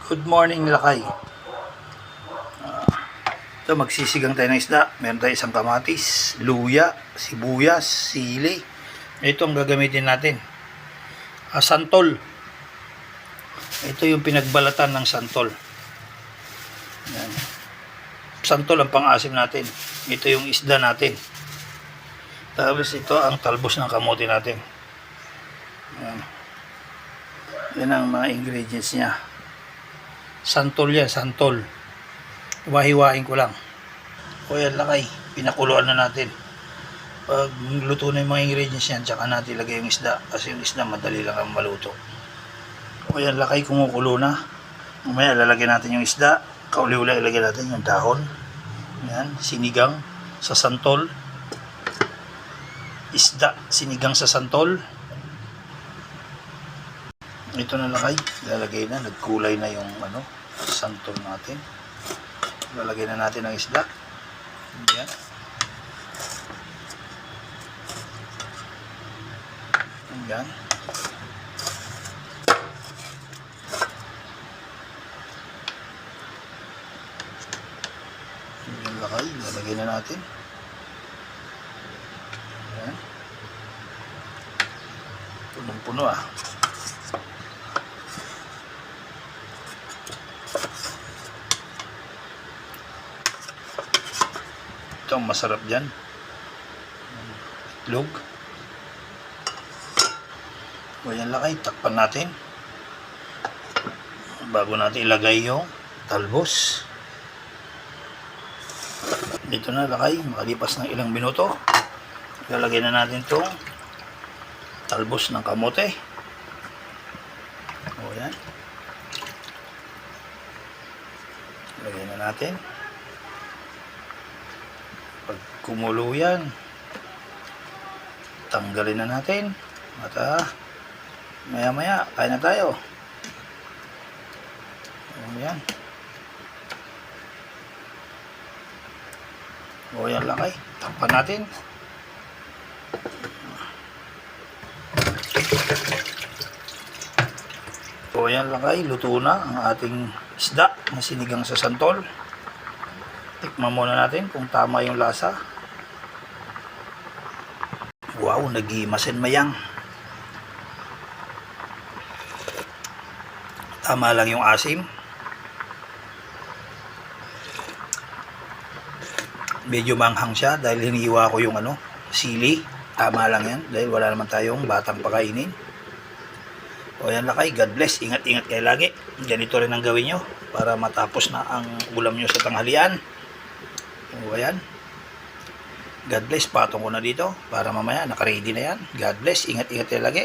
Good morning, lakay. Ito, magsisigang tayo ng isda. Meron tayo isang kamatis, luya, sibuyas, sili. Ito ang gagamitin natin. Santol. Ito yung pinagbalatan ng santol. Yan. Santol ang pang-asim natin. Ito yung isda natin. Tapos ito ang talbos ng kamote natin. Yan. Yan ang mga ingredients niya. Santol yan, santol. Hiwa-hiwain ko lang. O yan, lakay. Pinakuluan na natin. Pag luto na yung mga ingredients yan, tsaka natin ilagay yung isda. Kasi yung isda, madali lang ang maluto. O yan, lakay, kumukulo na. Mamaya, lalagyan natin yung isda. Kauli-uli, ilagay natin yung dahon. Yan, sinigang sa santol. Isda, sinigang sa santol. Ito na, lakay. Lalagay na, nagkulay na yung santol natin. Lalagay na natin ang isda. Yan. Yan. Yung lakay, lalagay na natin. Yan. Punong-puno ah. Ito ang masarap dyan. Itlog. O yan, lakay, takpan natin bago natin ilagay yung talbos. Dito na, lakay, makalipas ng ilang minuto, ilalagay na natin itong talbos ng kamote. O yan, ilagay na natin. Pag kumulo yan, tanggalin na natin at maya maya kain na tayo. Ayan. O yan, lakay, takpan natin. O yan, lakay, luto na ang ating isda na sinigang sa santol. Tikman muna natin kung tama yung lasa. Wow, nag-imasin mayang. Tama lang yung asim. Medyo manghang siya dahil hiniwa ko yung sili. Tama lang yan dahil wala naman tayong batang pakainin. O yan, lakay, God bless. Ingat-ingat kayo lagi. Ganito rin ang gawin nyo para matapos na ang ulam nyo sa tanghalian. O ayan. God bless. Patong ko na dito para mamaya nakaready na yan. God bless. Ingat-ingat kayo lagi.